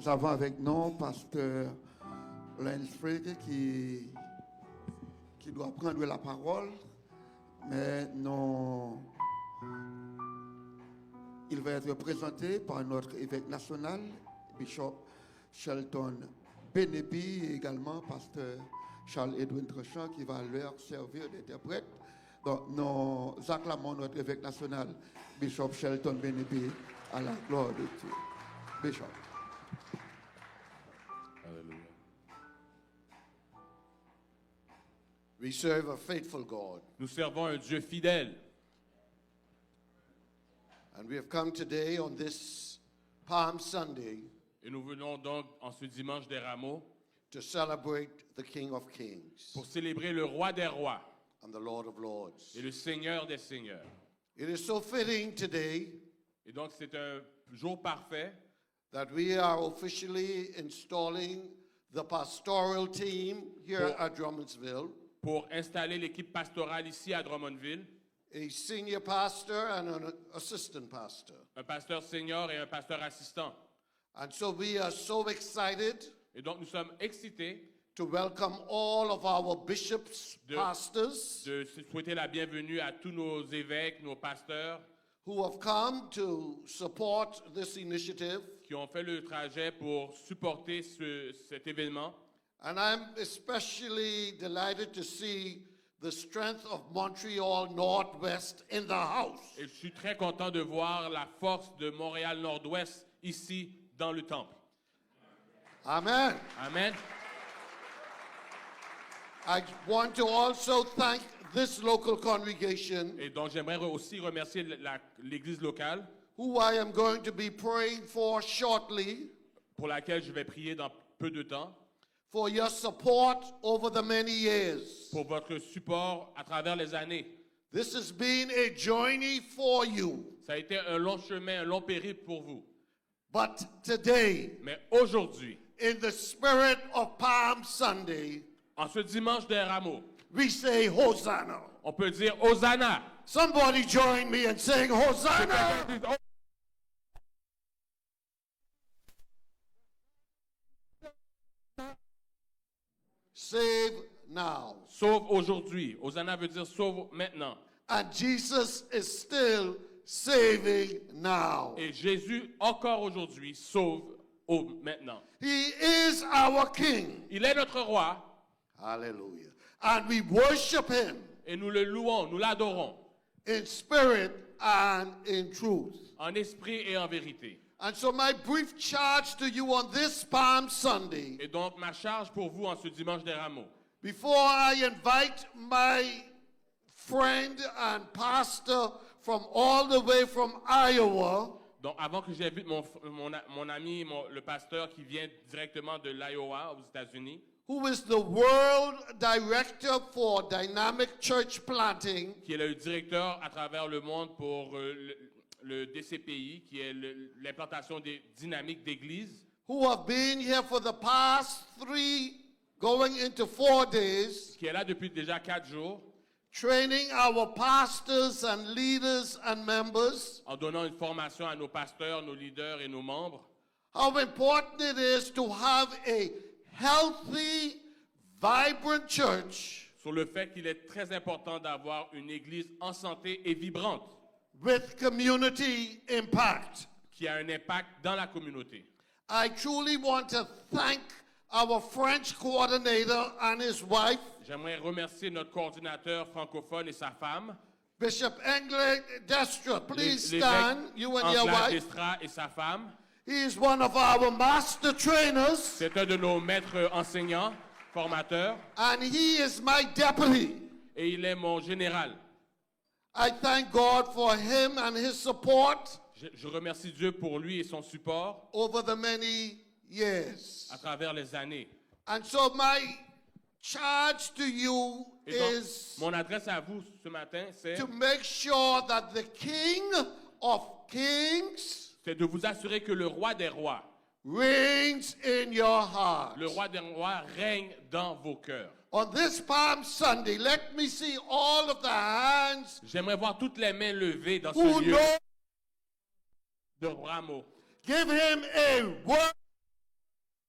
Nous avons avec nous pasteur Lensfried qui doit prendre la parole, mais non, il va être présenté par notre évêque national, Bishop Shelton Benebi, et également pasteur Charles-Edwin Trechamp qui va leur servir d'interprète. Donc, nous acclamons notre évêque national, Bishop Shelton Benebi, à la gloire de Dieu. Bishop. Hallelujah. We serve a faithful God. Nous servons un Dieu fidèle. And we have come today on this Palm Sunday Et nous venons donc en ce dimanche des Rameaux to celebrate the King of Kings pour célébrer le Roi des Rois and the Lord of Lords. et le Seigneur des Seigneurs. It is so fitting today Et donc c'est un jour parfait that we are officially installing the pastoral team here Oh. at Drummondsville, pour installer l'équipe pastorale ici à Drummondville, a senior pastor and an assistant pastor. un pasteur senior et un pasteur assistant. And so we are so excited Et donc nous sommes excités to welcome all of our bishops, pastors, de souhaiter la bienvenue à tous nos évêques, nos pasteurs who have come to support this initiative. qui ont fait le trajet pour supporter cet événement. And I'm especially delighted to see the strength of Montreal Northwest in the house. Et je suis très content de voir la force de Montréal Nord-Ouest ici dans le temple. Amen. Amen. I want to also thank this local congregation Et donc j'aimerais aussi remercier l'église locale who I am going to be praying for shortly pour laquelle je vais prier dans peu de temps, for your support over the many years. pour votre support à travers les années. This has been a journey for you. Ça a été un long chemin, un long périple pour vous. But today, Mais aujourd'hui, in the spirit of Palm Sunday, en ce dimanche des Rameaux, we say Hosanna. on peut dire Hosanna. Somebody join me in saying Hosanna. Save now. Sauve aujourd'hui. Hosanna veut dire sauve maintenant. And Jesus is still saving now. Et Jésus, encore aujourd'hui, sauve maintenant. He is our King. Il est notre roi Hallelujah. And we worship him et nous le louons, nous l'adorons in spirit and in truth. en esprit et en vérité. And so my brief charge to you on this Palm Sunday, Et donc, ma charge pour vous en ce dimanche des Rameaux, before I invite my friend and pastor from all the way from Iowa, donc avant que j'invite mon ami, le pasteur qui vient directement de l'Iowa aux États-Unis, who is the world director for dynamic church planting, qui est le directeur à travers le monde pour le DCPI, qui est l'implantation des dynamiques d'église, who have been here for the past 3 going into 4 days, qui est là depuis déjà 4 jours, training our pastors and leaders and members, en donnant une formation à nos pasteurs, nos leaders et nos membres, how important it is to have a healthy, vibrant church sur le fait qu'il est très important d'avoir une église en santé et vibrante, with community impact. qui a un impact dans la communauté. I truly want to thank our French coordinator and his wife, J'aimerais remercier notre coordinateur francophone et sa femme, Bishop Engle Destra. Please l'évêque stand, you and your Angela wife. Destra et sa femme. He is one of our master trainers, C'est un de nos maîtres enseignants, formateurs, and he is my deputy. et il est mon général. I thank God for him and his support Je remercie Dieu pour lui et son support over the many years. à travers les années. And so my charge to you Et donc, is mon adresse à vous ce matin, to make sure that the King of Kings c'est de vous assurer que le roi des rois, reigns in your heart. le roi des rois règne dans vos cœurs. On this Palm Sunday, let me see all of the hands J'aimerais voir toutes les mains levées dans who ce lieu know. de Rameaux. Give him a word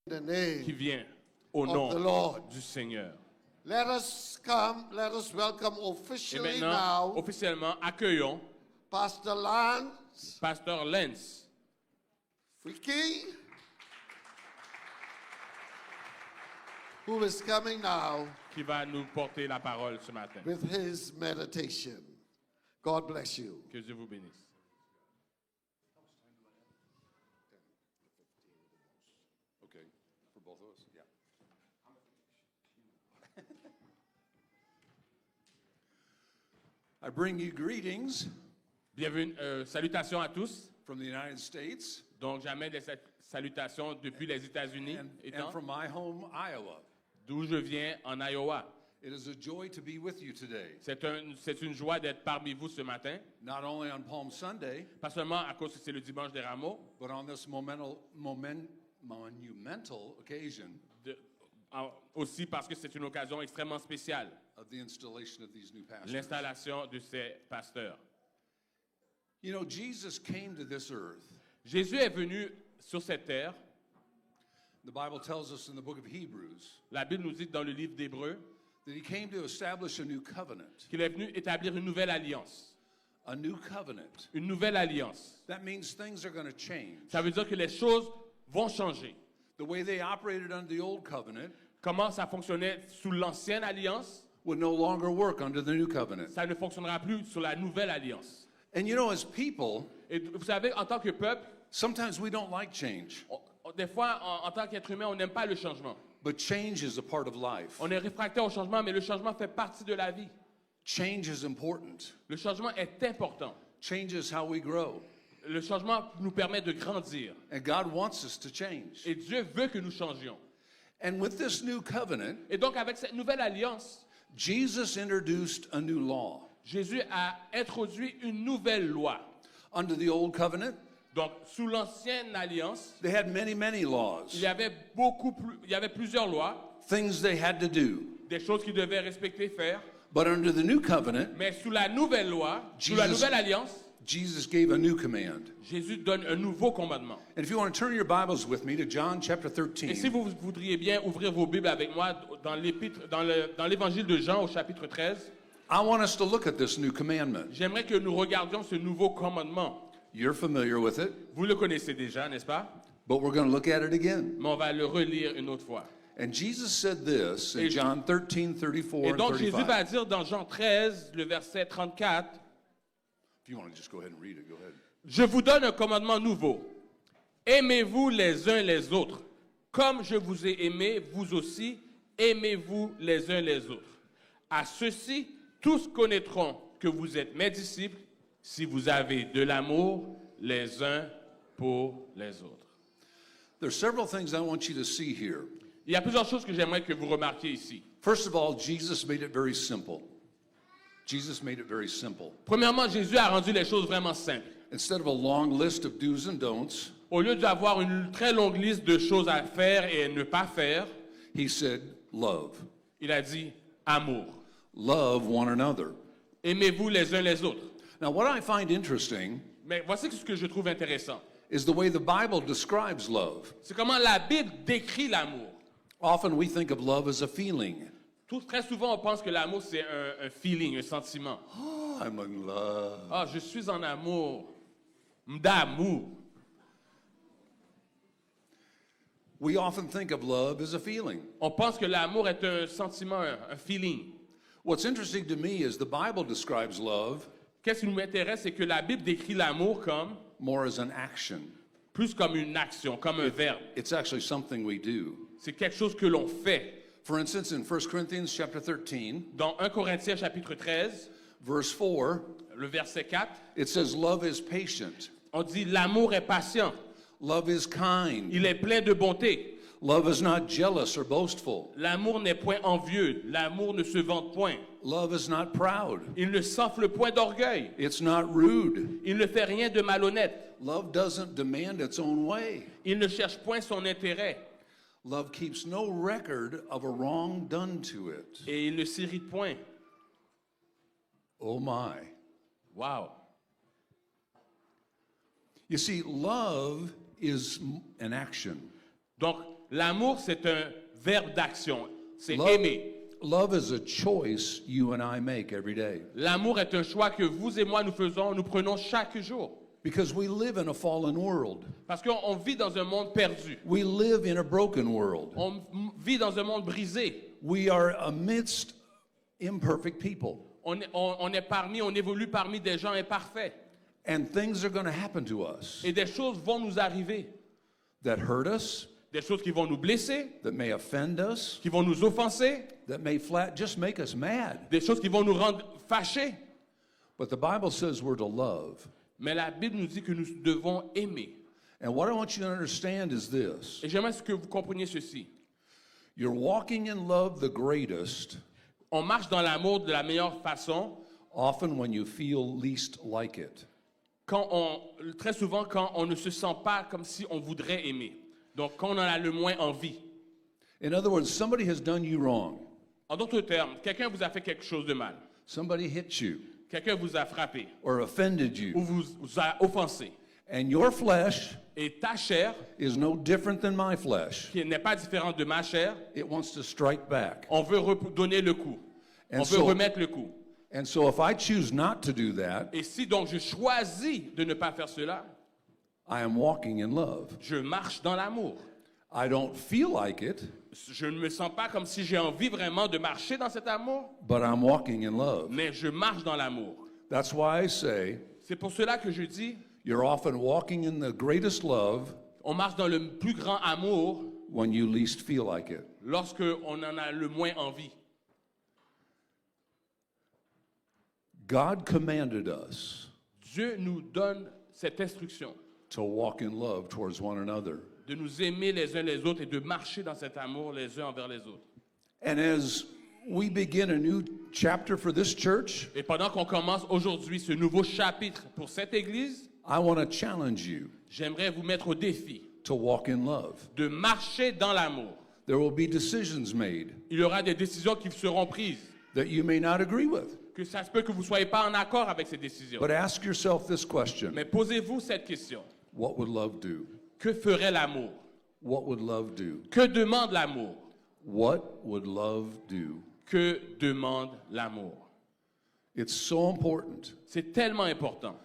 the name qui vient au of the nom Lord. du Seigneur. Let us welcome Et officially maintenant, now officiellement, accueillons Pastor Lance Pasteur Lenz, Fricke, who is coming now qui va nous porter la parole ce matin. with his meditation. God bless you. Que Dieu vous bénisse. Okay, for both of us, yeah. I bring you greetings Bienvenue, salutations à tous. from the United States Donc, j'amène des salutations depuis les États-Unis, and from my home, Iowa. d'où je viens, en Iowa. It is a joy to be with you today, C'est une joie d'être parmi vous ce matin, not only on Palm Sunday, pas seulement à cause que c'est le dimanche des Rameaux, but on this monumental occasion aussi parce que c'est une occasion extrêmement spéciale, of the installation of these new pastors. l'installation de ces pasteurs. You know, Jesus came to this earth. Jésus est venu sur cette terre. The Bible tells us in the book of Hebrews La Bible nous dit dans le livre d'Hébreux that he came to establish a new covenant. qu'il est venu établir une nouvelle alliance. A new covenant. Une nouvelle alliance. That means things are going to change. Ça veut dire que les choses vont changer. The way they operated under the old covenant Comment ça fonctionnait sous l'ancienne alliance, would no longer work under the new covenant. ça ne fonctionnera plus sur la nouvelle alliance. And you know, as people, Et vous savez, en tant que peuple, sometimes we don't like change, des fois, en tant qu'être humain, on n'aime pas le changement. but change is a part of life. On est réfractaire au changement, mais le changement fait partie de la vie. Change is important. Le changement est important. Change is how we grow. Le changement nous permet de grandir. And God wants us to change. Et Dieu veut que nous changions. And with this new covenant, Et donc, avec cette nouvelle alliance, Jesus introduced a new law. Jésus a introduit une nouvelle loi. Under the old covenant, Donc, sous l'ancienne alliance, they had many laws, il y avait plusieurs lois, things they had to do. des choses qu'ils devaient respecter, faire. But under the new covenant, Mais sous la nouvelle loi, sous la nouvelle alliance, Jesus gave a new command. Jésus donne un nouveau commandement. And if you want to turn your Bibles with me to John chapter Et si 13, vous voudriez bien ouvrir vos Bibles avec moi dans l'évangile de Jean au chapitre 13, I want us to look at this new commandment. j'aimerais que nous regardions ce nouveau commandement. You're familiar with it, Vous le connaissez déjà, n'est-ce pas? but we're going to look at it again. Mais on va le relire une autre fois. And Jesus said this in Et- John 13, 34 Et and donc Jésus 35. va dire dans Jean 13, le verset 34, If you want to just go ahead and read it, go ahead. Je vous donne un commandement nouveau. Aimez-vous les uns les autres. Comme je vous ai aimé, vous aussi, aimez-vous les uns les autres. À ceux-ci, tous connaîtront que vous êtes mes disciples si vous avez de l'amour les uns pour les autres. There's several things I want you to see here. Il y a plusieurs choses que j'aimerais que vous remarquiez ici. First of all, Jesus made it very simple. Jesus made it very simple. Premièrement, Jésus a rendu les choses vraiment simples. Instead of a long list of do's and don'ts, Au lieu d'avoir une très longue liste de choses à faire et ne pas faire, he said, love. il a dit amour. Love one another. Aimez-vous les uns les autres. Now, what I find interesting Mais voici ce que je trouve intéressant. is the way the Bible describes love. C'est comment la Bible décrit l'amour. Often we think of love as a feeling. Très souvent, on pense que l'amour, c'est un feeling, un sentiment. Oh, I'm in love. Ah, je suis en amour. D'amour. We often think of love as a feeling. On pense que l'amour est un sentiment, un feeling. What's interesting to me is the Bible describes love Qu'est-ce qui nous intéresse, c'est que la Bible décrit l'amour comme more as an action. plus comme une action, comme un verbe. It's actually something we do. C'est quelque chose que l'on fait. For instance, in 1 Corinthians chapter 13, Dans 1 Corinthiens chapitre 13, verse 4, le verset 4, it says love is patient. on dit l'amour est patient, Love is kind. il est plein de bonté. Love is not jealous or boastful. L'amour n'est point envieux, l'amour ne se vante point. Love is not proud. Il ne s'enfle point d'orgueil, It's not rude. il ne fait rien de malhonnête, Love doesn't demand its own way. il ne cherche point son intérêt Love keeps no record of a wrong done to it. et il ne s'irrite point. Oh my. Wow! You see, love is an action. Donc, L'amour, c'est un verbe d'action. C'est Love, aimer. love is a choice you and I make every day. L'amour est un choix que vous et moi nous prenons chaque jour. Because we live in a fallen world. Parce qu'on vit dans un monde perdu. We live in a broken world. On vit dans un monde brisé. We are amidst imperfect people. On évolue parmi des gens imparfaits. And things are going to happen to us Et des choses vont nous arriver. that hurt us, Des choses qui vont nous blesser, that may offend us, qui vont nous offenser, that may just make us mad. des choses qui vont nous rendre fâchés. But the Bible says we're to love. Mais la Bible nous dit que nous devons aimer. And what I want you to understand is this. Et j'aimerais que vous compreniez ceci. You're walking in love the greatest On marche dans l'amour de la meilleure façon often when you feel least like it. très souvent quand on ne se sent pas comme si on voudrait aimer. Donc quand on en a le moins envie. In other words, somebody has done you wrong. En d'autres termes, quelqu'un vous a fait quelque chose de mal. Somebody hit you Quelqu'un vous a frappé or offended ou you. vous a offensé. And your flesh Et ta chair, is no different than my flesh. qui n'est pas différente de ma chair, It wants to strike back. on veut donner le coup. And On veut so- remettre le coup. And so if I choose not to do that, Et si donc je choisis de ne pas faire cela, I am walking in love. je marche dans l'amour. I don't feel like it, Je ne me sens pas comme si j'ai envie vraiment de marcher dans cet amour, but I'm walking in love. mais je marche dans l'amour. That's why I say C'est pour cela que je dis, you're often walking in the greatest love on marche dans le plus grand amour when you least feel like it. lorsque on en a le moins envie. God commanded us Dieu nous donne cette instruction to walk in love towards one another. de nous aimer les uns les autres et de marcher dans cet amour les uns envers les autres. And as we begin a new chapter for this church, Et pendant qu'on commence aujourd'hui ce nouveau chapitre pour cette église, I want to challenge you j'aimerais vous mettre au défi to walk in love. de marcher dans l'amour. There will be decisions made Il y aura des décisions qui seront prises, that you may not agree with. que ça se peut que vous ne soyez pas en accord avec ces décisions. But ask yourself this question. Mais posez-vous cette question. What would love do? Que ferait l'amour? What would love do? Que demande l'amour? What would love do? Que demande l'amour? It's so important. C'est tellement important.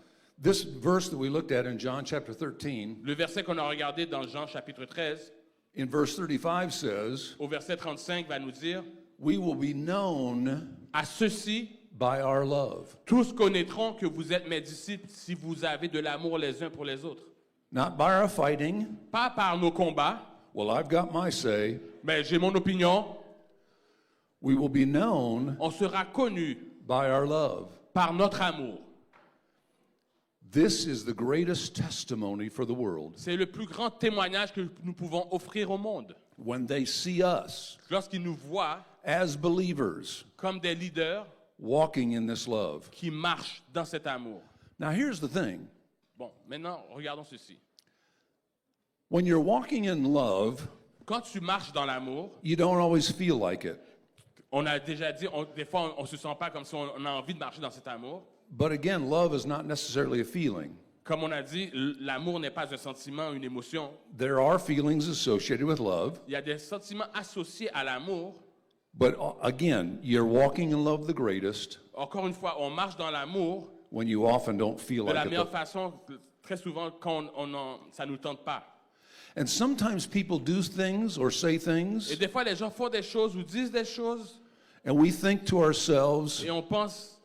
This verse that we looked at in John chapter 13, Le verset qu'on a regardé dans Jean chapitre 13, in verse 35 says, au verset 35, va nous dire, we will be known à ceux-ci, by our love. tous connaîtront que vous êtes mes disciples si vous avez de l'amour les uns pour les autres. Not by our fighting. Pas par nos combats, Well, I've got my say. mais j'ai mon opinion. We will be known On sera connu by our love. par notre amour. This is the greatest testimony for the world. C'est le plus grand témoignage que nous pouvons offrir au monde. When they see us Lorsqu'ils nous voient as believers comme des leaders walking in this love. qui marchent dans cet amour. Now, here's the thing. Bon, maintenant, regardons ceci. When you're walking in love, Quand tu marches dans l'amour, you don't always feel like it. on a déjà dit, des fois, on ne se sent pas comme si on a envie de marcher dans cet amour. But again, love is not necessarily a feeling. Comme on a dit, l'amour n'est pas un sentiment, une émotion. There are feelings associated with love, Il y a des sentiments associés à l'amour. but again, you're walking in love the greatest Encore une fois, on marche dans l'amour when you often don't feel de la like meilleure it. façon, très souvent, quand ça ne nous tente pas. And sometimes people do things or say Et things, des fois, les gens font des choses ou disent des choses and we think to ourselves, et on pense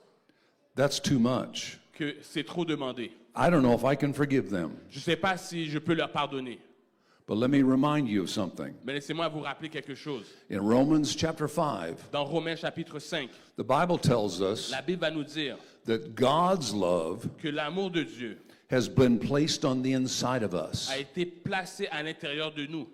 that's too much. que c'est trop demandé. I don't know if I can forgive them. Je ne sais pas si je peux leur pardonner. But let me remind you of something. Mais laissez-moi vous rappeler quelque chose. In Romans chapter 5, Dans Romains chapitre 5, the Bible tells us la Bible va nous dire that God's love que l'amour de Dieu has been placed on the inside of us. a été placé à l'intérieur de nous.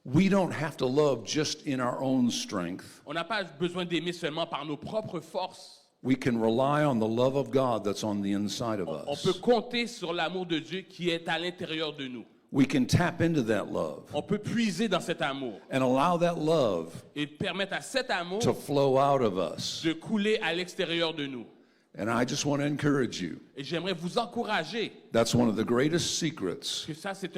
We don't have to love just in our own strength. On n'a pas besoin d'aimer seulement par nos propres forces. We can rely on the love of God that's on the inside of On us. peut compter sur l'amour de Dieu qui est à l'intérieur de nous. We can tap into that love On peut puiser dans cet amour and allow that love et permettre à cet amour to flow out of us. de couler à l'extérieur de nous. And I just want to encourage you. Et j'aimerais vous encourager That's one of the greatest secrets que ça, c'est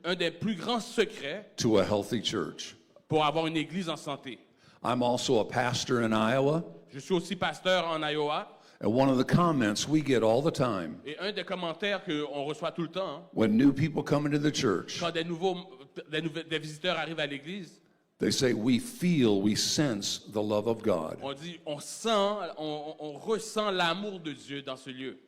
un des plus grands secrets to a healthy church. pour avoir une église en santé. I'm also a pastor in Iowa, Je suis aussi pasteur en Iowa. and one of the comments we get all the time Et un des commentaires qu'on reçoit tout le temps, hein, when new people come into the church, quand des visiteurs arrivent à l'église, they say, we feel, we sense the love of God. on dit, on sent, on ressent l'amour de Dieu dans ce lieu.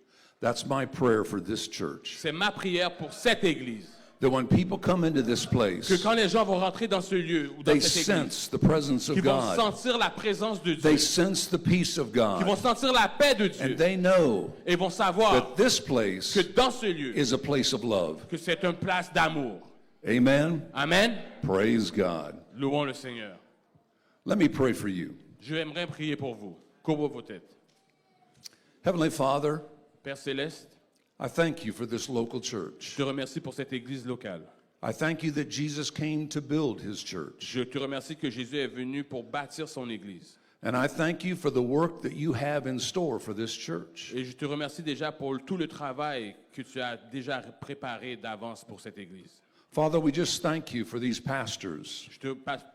That's my prayer for this church. C'est ma prière pour cette église. That when people come into this Que place, quand les gens vont rentrer dans ce lieu ou dans they cette église, sense the presence of qu'ils vont God. sentir la présence de Dieu, They sense the peace of qu'ils vont God. sentir la paix de Dieu, And they know et vont savoir that this place que dans ce lieu, is a place of love. que c'est une place d'amour. Amen. Amen. Praise God. Louons le Seigneur. Let me pray for you. Je aimerais prier pour vous. Couvrez vos têtes. Heavenly Father, Père Céleste, I thank you for this local church. je te remercie pour cette église locale. I thank you that Jesus came to build his church. Je te remercie que Jésus est venu pour bâtir son église. And I thank you for the work that you have in store for this church. Et je te remercie déjà pour tout le travail que tu as déjà préparé d'avance pour cette église. Father, we just thank you for these pastors,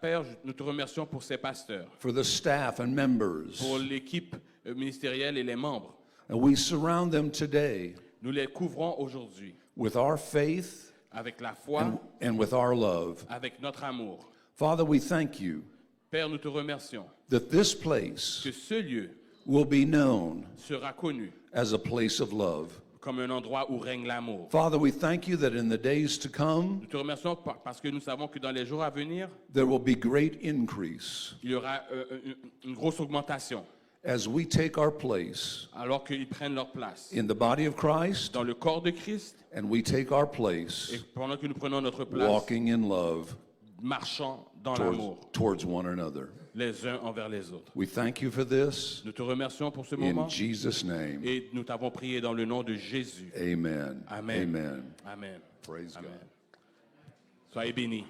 Père, nous te remercions pour ces pasteurs, for the staff and members. pour l'équipe ministérielle et les membres. And we surround them today Nous les couvrons aujourd'hui with our faith avec la foi, and with our love. avec notre amour. Father, we thank you Père, nous te remercions that this place que ce lieu will be known sera connu as a place of love. comme un endroit où règne l'amour. Father, we thank you that in the days to come, Nous te remercions parce que nous savons que dans les jours à venir, there will be great increase il y aura une grosse augmentation as we take our place alors qu'ils prennent leur place in the body of Christ dans le corps de Christ and we take our place et pendant que nous prenons notre place, walking in love marchant dans l'amour towards one another. les uns envers les autres. We thank you for this Nous te remercions pour ce in moment Jesus' name. et nous t'avons prié dans le nom de Jésus. Amen. Amen. Amen. Amen. Praise Amen. God. Soyez bénis.